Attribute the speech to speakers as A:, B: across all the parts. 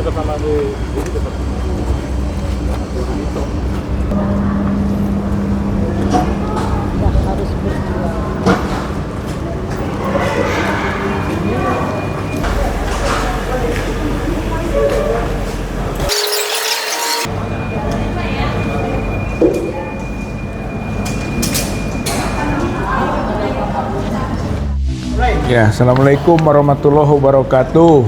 A: harus berjuang.
B: Ya, Assalamualaikum warahmatullahi wabarakatuh.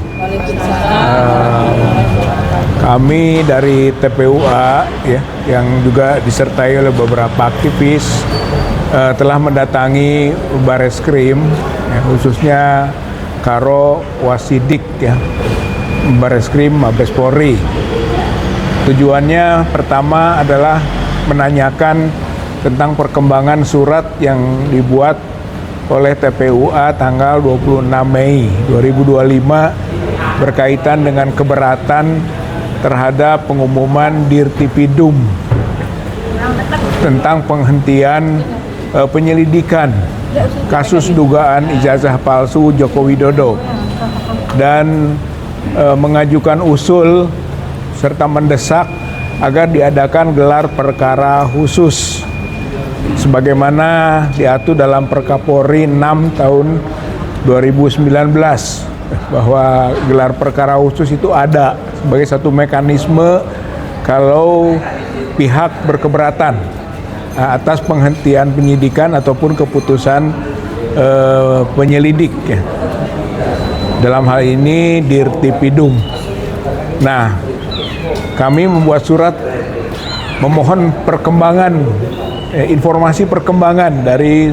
B: Kami dari TPUA ya, yang juga disertai oleh beberapa aktivis telah mendatangi Bareskrim, ya, khususnya Karo Wasidik ya, Bareskrim Mabes Polri. Tujuannya pertama adalah menanyakan tentang perkembangan surat yang dibuat oleh TPUA tanggal 26 Mei 2025 berkaitan dengan keberatan terhadap pengumuman Dirtipidum tentang penghentian penyelidikan kasus dugaan ijazah palsu Joko Widodo dan mengajukan usul serta mendesak agar diadakan gelar perkara khusus sebagaimana diatur dalam Perkapolri 6 tahun 2019 bahwa gelar perkara khusus itu ada sebagai satu mekanisme kalau pihak berkeberatan atas penghentian penyidikan ataupun keputusan penyelidik ya. Dalam hal ini Dirtipidum. Nah, kami membuat surat memohon perkembangan informasi perkembangan dari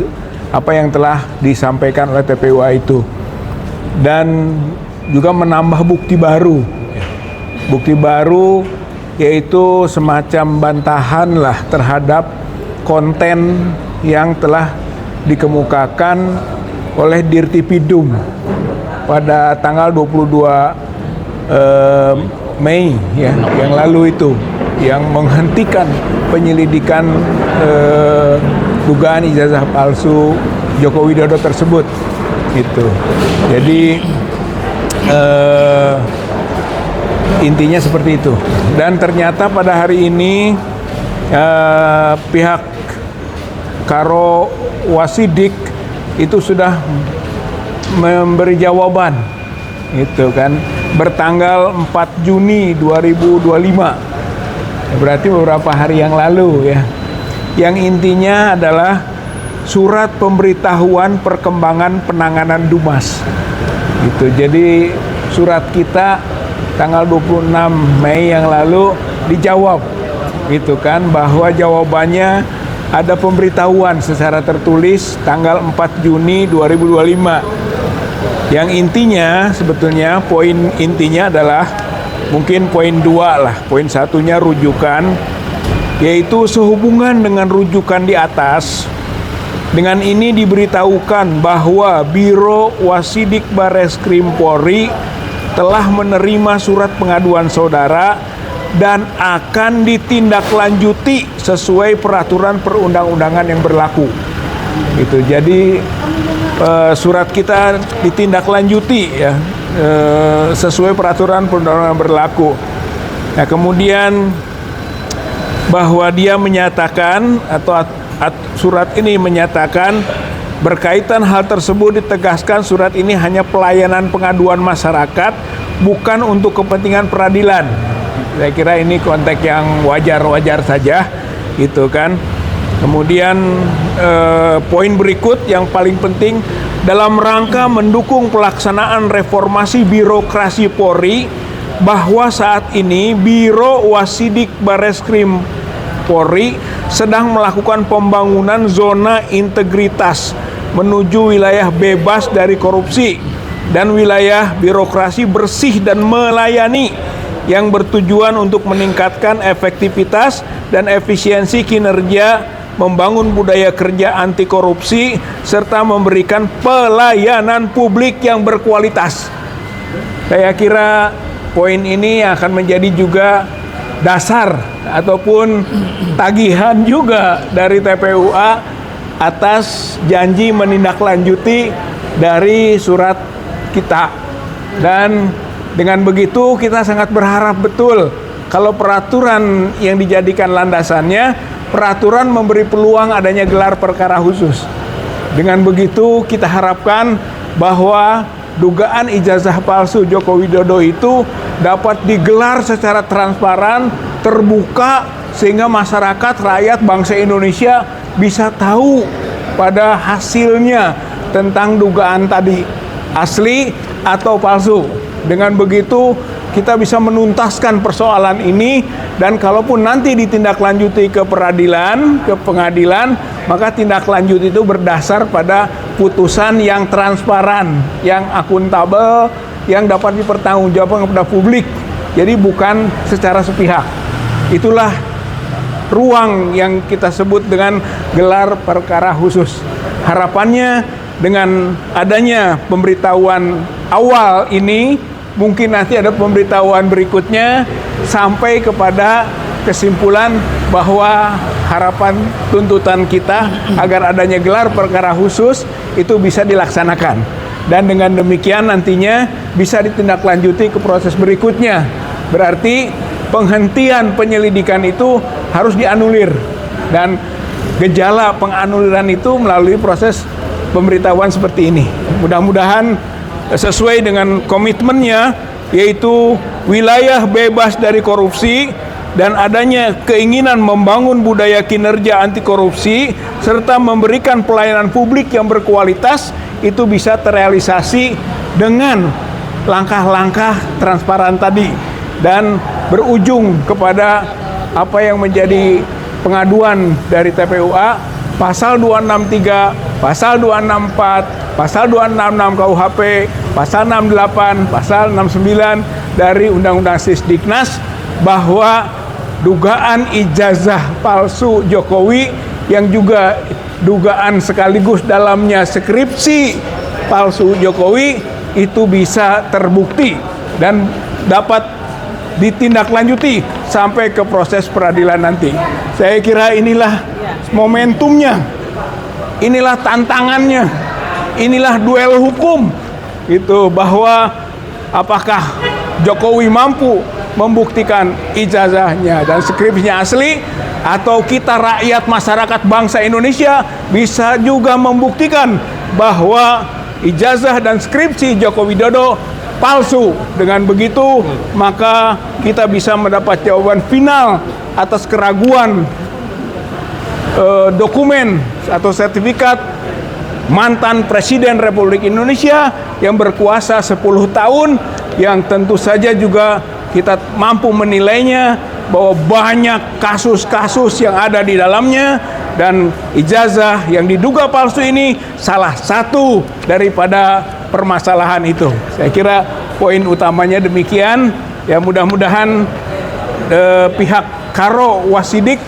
B: apa yang telah disampaikan oleh TPUA itu dan juga menambah bukti baru yaitu semacam bantahan lah terhadap konten yang telah dikemukakan oleh Dirtipidum pada tanggal 22 Mei ya, yang lalu itu, yang menghentikan penyelidikan dugaan ijazah palsu Joko Widodo tersebut gitu. Jadi intinya seperti itu. Dan ternyata pada hari ini pihak Karo Wasidik itu sudah memberi jawaban itu kan bertanggal 4 Juni 2025. Berarti beberapa hari yang lalu ya. Yang intinya adalah surat pemberitahuan perkembangan penanganan Dumas. Gitu. Jadi surat kita tanggal 26 Mei yang lalu dijawab gitu kan, bahwa jawabannya ada pemberitahuan secara tertulis tanggal 4 Juni 2025. Yang intinya sebetulnya poin intinya adalah mungkin poin 2 lah. Poin satunya rujukan, yaitu sehubungan dengan rujukan di atas. Dengan ini diberitahukan bahwa Biro Wasidik Bareskrim Polri telah menerima surat pengaduan saudara dan akan ditindaklanjuti sesuai peraturan perundang-undangan yang berlaku. Itu jadi surat kita ditindaklanjuti ya, sesuai peraturan perundang-undangan berlaku. Nah, kemudian bahwa dia menyatakan atau surat ini menyatakan berkaitan hal tersebut ditegaskan surat ini hanya pelayanan pengaduan masyarakat, bukan untuk kepentingan peradilan. Saya kira ini konteks yang wajar-wajar saja gitu kan. Kemudian poin berikut yang paling penting, dalam rangka mendukung pelaksanaan reformasi birokrasi Polri, bahwa saat ini Biro Wasidik Bareskrim Polri sedang melakukan pembangunan zona integritas menuju wilayah bebas dari korupsi dan wilayah birokrasi bersih dan melayani, yang bertujuan untuk meningkatkan efektivitas dan efisiensi kinerja, membangun budaya kerja anti korupsi, serta memberikan pelayanan publik yang berkualitas. Saya kira poin ini akan menjadi juga dasar ataupun tagihan juga dari TPUA atas janji menindaklanjuti dari surat kita. Dan Dengan begitu kita sangat berharap betul kalau peraturan yang dijadikan landasannya, peraturan memberi peluang adanya gelar perkara khusus. Dengan begitu kita harapkan bahwa dugaan ijazah palsu Joko Widodo itu dapat digelar secara transparan, terbuka, sehingga masyarakat, rakyat, bangsa Indonesia bisa tahu pada hasilnya tentang dugaan tadi, asli atau palsu. Dengan begitu kita bisa menuntaskan persoalan ini, dan kalaupun nanti ditindaklanjuti ke peradilan, ke pengadilan, maka tindak lanjut itu berdasar pada putusan yang transparan, yang akuntabel, yang dapat dipertanggungjawabkan kepada publik. Jadi bukan secara sepihak. Itulah ruang yang kita sebut dengan gelar perkara khusus. Harapannya dengan adanya pemberitahuan awal ini, mungkin nanti ada pemberitahuan berikutnya sampai kepada kesimpulan bahwa harapan tuntutan kita agar adanya gelar perkara khusus itu bisa dilaksanakan. Dan dengan demikian nantinya bisa ditindaklanjuti ke proses berikutnya. Berarti penghentian penyelidikan itu harus dianulir. Dan gejala penganuliran itu melalui proses pemberitahuan seperti ini. Mudah-mudahan sesuai dengan komitmennya, yaitu wilayah bebas dari korupsi dan adanya keinginan membangun budaya kinerja anti korupsi serta memberikan pelayanan publik yang berkualitas, itu bisa terrealisasi dengan langkah-langkah transparan tadi dan berujung kepada apa yang menjadi pengaduan dari TPUA, pasal 263, pasal 264, pasal 266 KUHP, pasal 68, pasal 69 dari Undang-Undang Sisdiknas, bahwa dugaan ijazah palsu Jokowi yang juga dugaan sekaligus dalamnya skripsi palsu Jokowi itu bisa terbukti dan dapat ditindaklanjuti sampai ke proses peradilan nanti. Saya kira inilah momentumnya, inilah tantangannya, inilah duel hukum, gitu, bahwa apakah Jokowi mampu membuktikan ijazahnya dan skripsinya asli, atau kita rakyat masyarakat bangsa Indonesia bisa juga membuktikan bahwa ijazah dan skripsi Joko Widodo palsu. Dengan begitu maka kita bisa mendapat jawaban final atas keraguan dokumen atau sertifikat mantan Presiden Republik Indonesia yang berkuasa 10 tahun, yang tentu saja juga kita mampu menilainya bahwa banyak kasus-kasus yang ada di dalamnya, dan ijazah yang diduga palsu ini salah satu daripada permasalahan itu. Saya kira poin utamanya demikian. Ya, mudah-mudahan pihak Karo Wasidik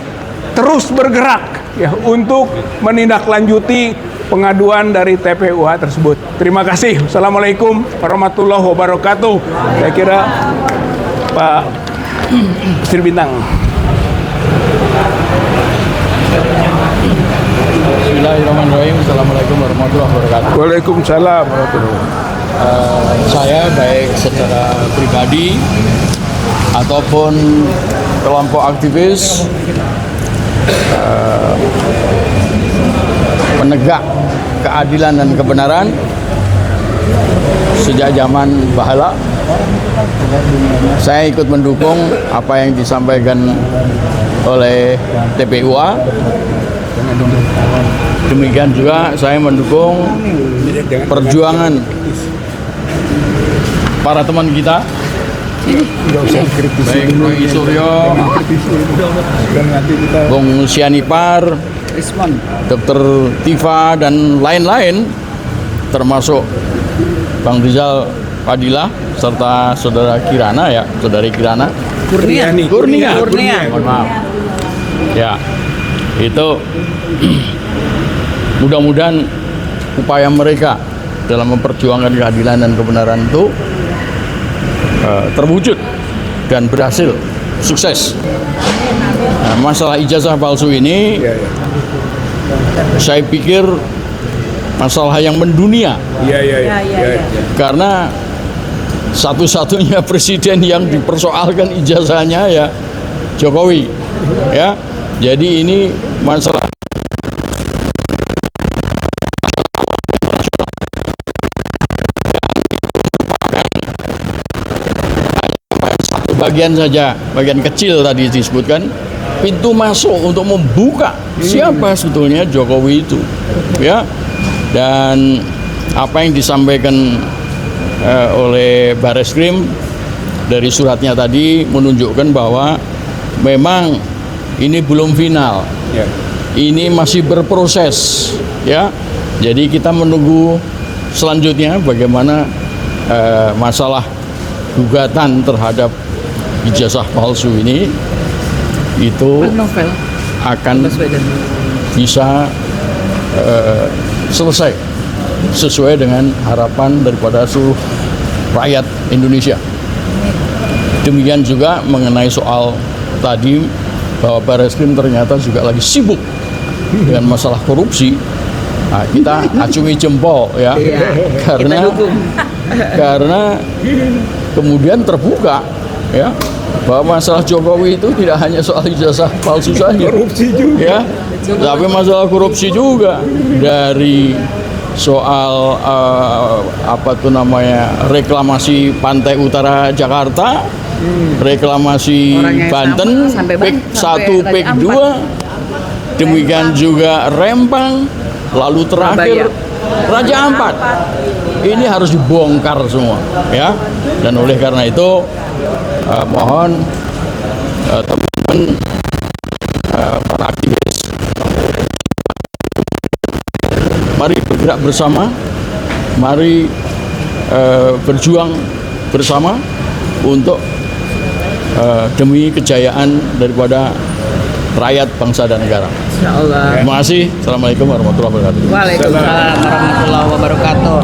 B: terus bergerak ya untuk menindaklanjuti pengaduan dari TPUA tersebut. Terima kasih. Assalamualaikum warahmatullahi wabarakatuh. Saya kira Pak Sri Bintang.
C: Bismillahirrahmanirrahim. Assalamualaikum warahmatullahi wabarakatuh.
B: Waalaikumsalam warahmatullahi wabarakatuh.
C: Saya baik secara pribadi ataupun kelompok aktivis menegak keadilan dan kebenaran sejak zaman Bahala. Saya ikut mendukung apa yang disampaikan oleh TPUA. Demikian juga saya mendukung perjuangan para teman kita, baik Roy Suryo, Bung Sianipar, Dr. Tifa, dan lain-lain, termasuk Bang Rizal Fadilah serta saudara Kirana, ya, saudari Kirana Kurnia. Mohon maaf. Ya, itu mudah-mudahan upaya mereka dalam memperjuangkan keadilan dan kebenaran itu terwujud dan berhasil, sukses. Nah, masalah ijazah palsu ini, saya pikir masalah yang mendunia. Karena satu-satunya presiden yang dipersoalkan ijazahnya ya Jokowi, ya. Jadi ini masalah satu bagian saja, bagian kecil tadi disebutkan, pintu masuk untuk membuka siapa sebetulnya Jokowi itu, ya. Dan apa yang disampaikan oleh Bareskrim dari suratnya tadi menunjukkan bahwa memang ini belum final, ini masih berproses, ya. Jadi kita menunggu selanjutnya bagaimana masalah gugatan terhadap ijazah palsu ini itu akan bisa selesai sesuai dengan harapan daripada seluruh rakyat Indonesia. Demikian juga mengenai soal tadi bahwa Bareskrim ternyata juga lagi sibuk dengan masalah korupsi. Nah, kita acungi jempol ya, karena kemudian terbuka ya bahwa masalah Jokowi itu tidak hanya soal ijazah palsu saja, korupsi juga, ya, tapi masalah korupsi juga, dari soal apa tuh namanya reklamasi pantai utara Jakarta, reklamasi Banten, PEK 1, PEK 2, demikian juga Rempang, lalu terakhir Raja Ampat. Ini harus dibongkar semua, ya. Dan oleh karena itu mohon teman-teman para aktivis, mari bergerak bersama, mari berjuang bersama untuk demi kejayaan daripada rakyat, bangsa dan negara.
A: Insyaallah.
C: Terima kasih. Assalamualaikum warahmatullahi wabarakatuh.
A: Waalaikumsalam warahmatullahi wabarakatuh.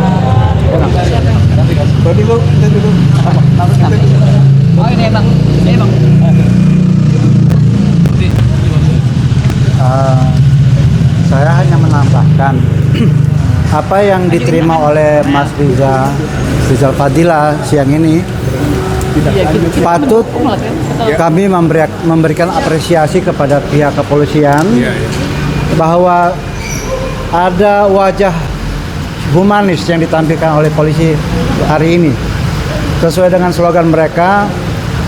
A: Oh ini bang, ini bang.
D: Saya hanya menambahkan apa yang diterima oleh Mas Rizal Fadila siang ini patut kami memberikan apresiasi kepada pihak kepolisian bahwa ada wajah humanis yang ditampilkan oleh polisi hari ini sesuai dengan slogan mereka,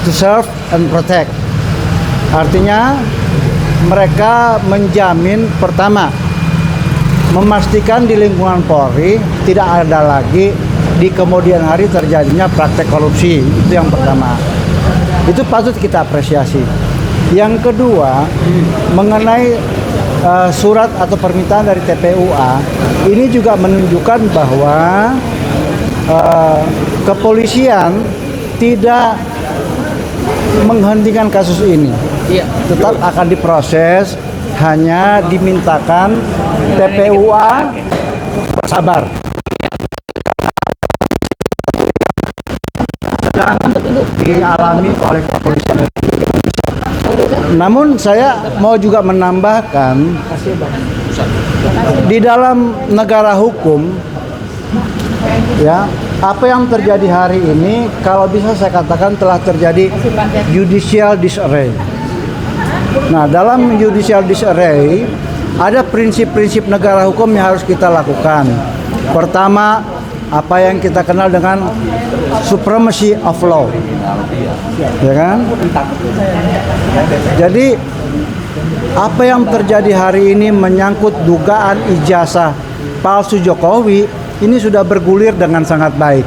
D: to serve and protect. Artinya mereka menjamin, pertama, memastikan di lingkungan Polri tidak ada lagi di kemudian hari terjadinya praktek korupsi. Itu yang pertama. Itu patut kita apresiasi. Yang kedua, mengenai surat atau permintaan dari TPUA, ini juga menunjukkan bahwa kepolisian tidak menghentikan kasus ini. Tetap akan diproses, hanya dimintakan TPUA bersabar. Sedang dialami oleh kepolisian. Namun saya mau juga menambahkan, di dalam negara hukum, ya, apa yang terjadi hari ini kalau bisa saya katakan telah terjadi judicial disarray. Nah, dalam judicial disarray ada prinsip-prinsip negara hukum yang harus kita lakukan. Pertama, apa yang kita kenal dengan supremacy of law, ya kan? Jadi apa yang terjadi hari ini menyangkut dugaan ijazah palsu Jokowi ini sudah bergulir dengan sangat baik.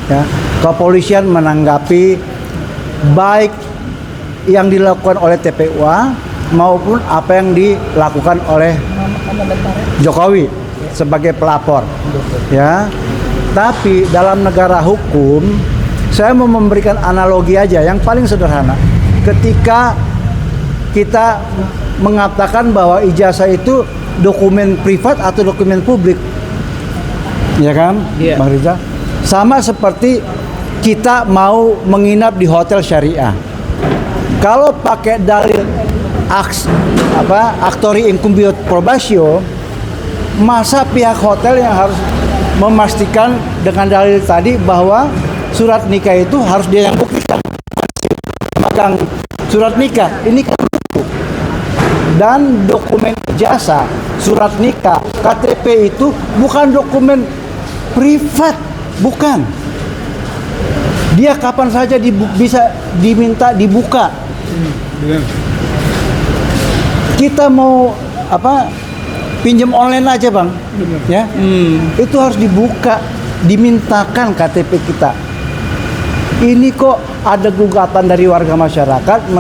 D: Ya, kepolisian menanggapi baik yang dilakukan oleh TPUA maupun apa yang dilakukan oleh Jokowi sebagai pelapor, ya. Tapi dalam negara hukum, saya mau memberikan analogi aja yang paling sederhana. Ketika kita mengatakan bahwa ijazah itu dokumen privat atau dokumen publik, ya kan, Bang Rizal? Sama seperti kita mau menginap di hotel syariah. Kalau pakai dalil actori incumbio probatio, masa pihak hotel yang harus memastikan dengan dalil tadi bahwa surat nikah itu harus dia yang buktikan. Megang surat nikah, ini kan bukti. Dan dokumen ijazah, surat nikah, KTP itu bukan dokumen privat, bukan. Dia kapan saja bisa diminta dibuka. Kita mau pinjam online aja bang, ya, itu harus dibuka, dimintakan KTP kita. Ini kok ada gugatan dari warga masyarakat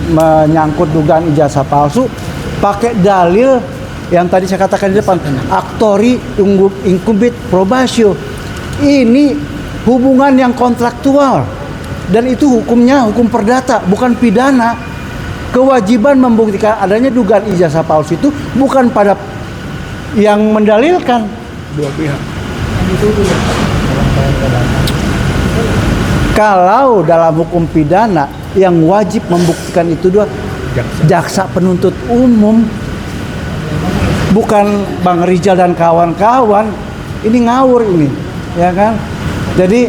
D: menyangkut dugaan ijazah palsu, pakai dalil yang tadi saya katakan di depan, actori incumbit probatio. Ini hubungan yang kontraktual dan itu hukumnya hukum perdata, bukan pidana. Kewajiban membuktikan adanya dugaan ijazah palsu itu bukan pada yang mendalilkan,
B: Dua pihak.
D: Kalau dalam hukum pidana yang wajib membuktikan itu dua jaksa penuntut umum, bukan Bang Rizal dan kawan-kawan. Ini ngawur ini, ya kan? Jadi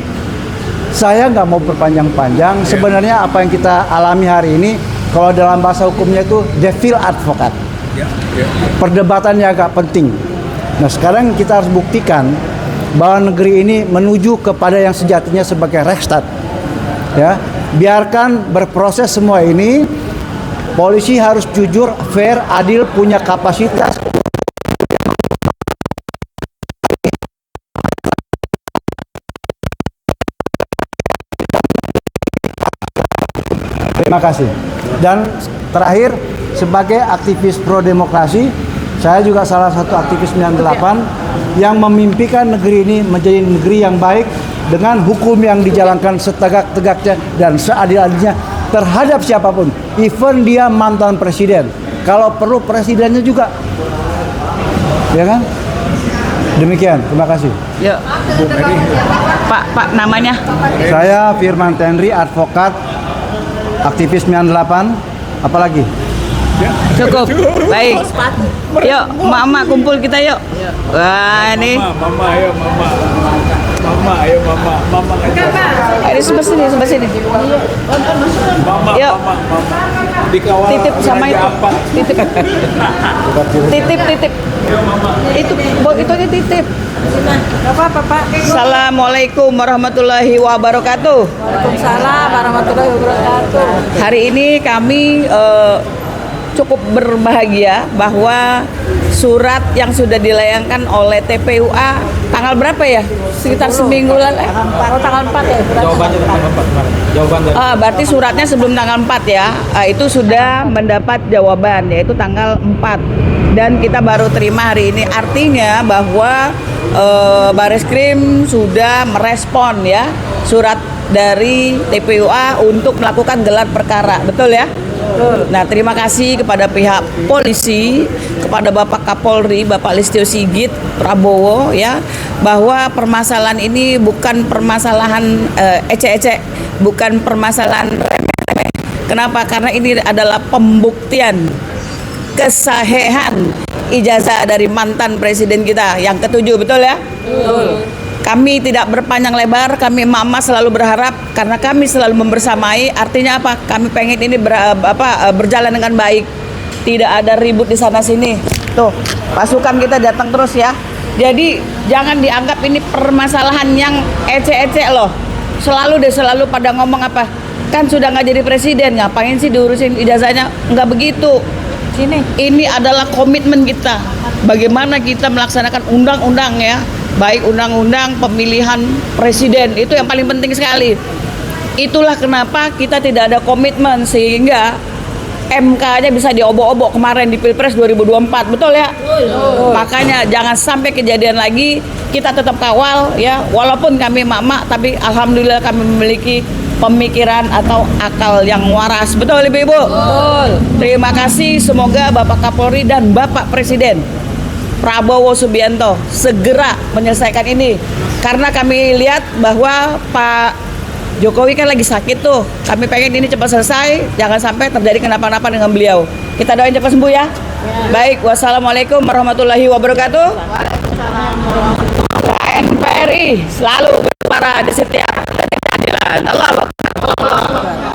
D: saya nggak mau berpanjang-panjang. Sebenarnya apa yang kita alami hari ini, kalau dalam bahasa hukumnya itu devil advokat. Perdebatannya agak penting. Nah sekarang kita harus buktikan bahwa negeri ini menuju kepada yang sejatinya sebagai Rechtsstaat. Ya, biarkan berproses semua ini. Polisi harus jujur, fair, adil, punya kapasitas. Terima kasih. Dan terakhir, sebagai aktivis pro demokrasi, saya juga salah satu aktivis 98 yang memimpikan negeri ini menjadi negeri yang baik dengan hukum yang dijalankan setegak-tegaknya dan seadil-adilnya terhadap siapapun, even dia mantan presiden. Kalau perlu presidennya juga, ya kan? Demikian, terima kasih.
E: Yuk. Pak namanya?
D: Saya Firman Tenri, advokat, aktivis 98. Apalagi?
E: Cukup. Baik. Yuk, emak-emak kumpul kita yuk. Wah, ini.
B: Mama, ayo mama. Mama, ayo mama. Mama aja.
E: Ini sebelah sini.
B: Mama,
E: Yuk.
B: mama. Dikawal.
E: Titip sama
B: raja
E: itu.
B: apa?
E: Titip. Itu aja titip.
F: Apa Pak?
E: Assalamualaikum warahmatullahi wabarakatuh.
F: Waalaikumsalam warahmatullahi wabarakatuh.
E: Hari ini kami cukup berbahagia bahwa surat yang sudah dilayangkan oleh TPUA tanggal berapa ya? Sekitar seminggu lalu.
F: Tanggal 4 ya.
A: Jawabannya tanggal 4 kemarin. Jawaban dari
E: Berarti suratnya sebelum tanggal 4 ya. Itu sudah mendapat jawaban yaitu tanggal 4. Dan kita baru terima hari ini. Artinya bahwa Bareskrim sudah merespon ya surat dari TPUA untuk melakukan gelar perkara. Betul ya? Nah, terima kasih kepada pihak polisi, kepada Bapak Kapolri, Bapak Listio Sigit Prabowo ya, bahwa permasalahan ini bukan permasalahan ecek-ecek, bukan permasalahan remeh-remeh. Kenapa? Karena ini adalah pembuktian kesahihan ijazah dari mantan presiden kita yang ke-7, betul ya? Betul. Kami tidak berpanjang lebar, kami emak-emak selalu berharap karena kami selalu membersamai. Artinya apa? Kami pengen ini berjalan dengan baik. Tidak ada ribut di sana sini. Tuh, pasukan kita datang terus ya. Jadi jangan dianggap ini permasalahan yang ecek-ecek loh. Selalu pada ngomong apa? Kan sudah nggak jadi presiden, ngapain sih diurusin ijazahnya? Nggak begitu. Ini adalah komitmen kita. Bagaimana kita melaksanakan undang-undang ya. Baik undang-undang pemilihan presiden, itu yang paling penting sekali. Itulah kenapa kita tidak ada komitmen sehingga MK-nya bisa diobok-obok kemarin di Pilpres 2024, betul ya? Makanya jangan sampai kejadian lagi, kita tetap kawal ya, walaupun kami emak-emak, tapi alhamdulillah kami memiliki pemikiran atau akal yang waras, betul Ibu-Ibu? Betul. Terima kasih, semoga Bapak Kapolri dan Bapak Presiden Prabowo Subianto segera menyelesaikan ini, karena kami lihat bahwa Pak Jokowi kan lagi sakit tuh. Kami pengen ini cepat selesai, jangan sampai terjadi kenapa-napa dengan beliau. Kita doain cepat sembuh ya. Baik, wassalamualaikum warahmatullahi wabarakatuh. NPRI selalu bersuara di setiap Allah Akbar.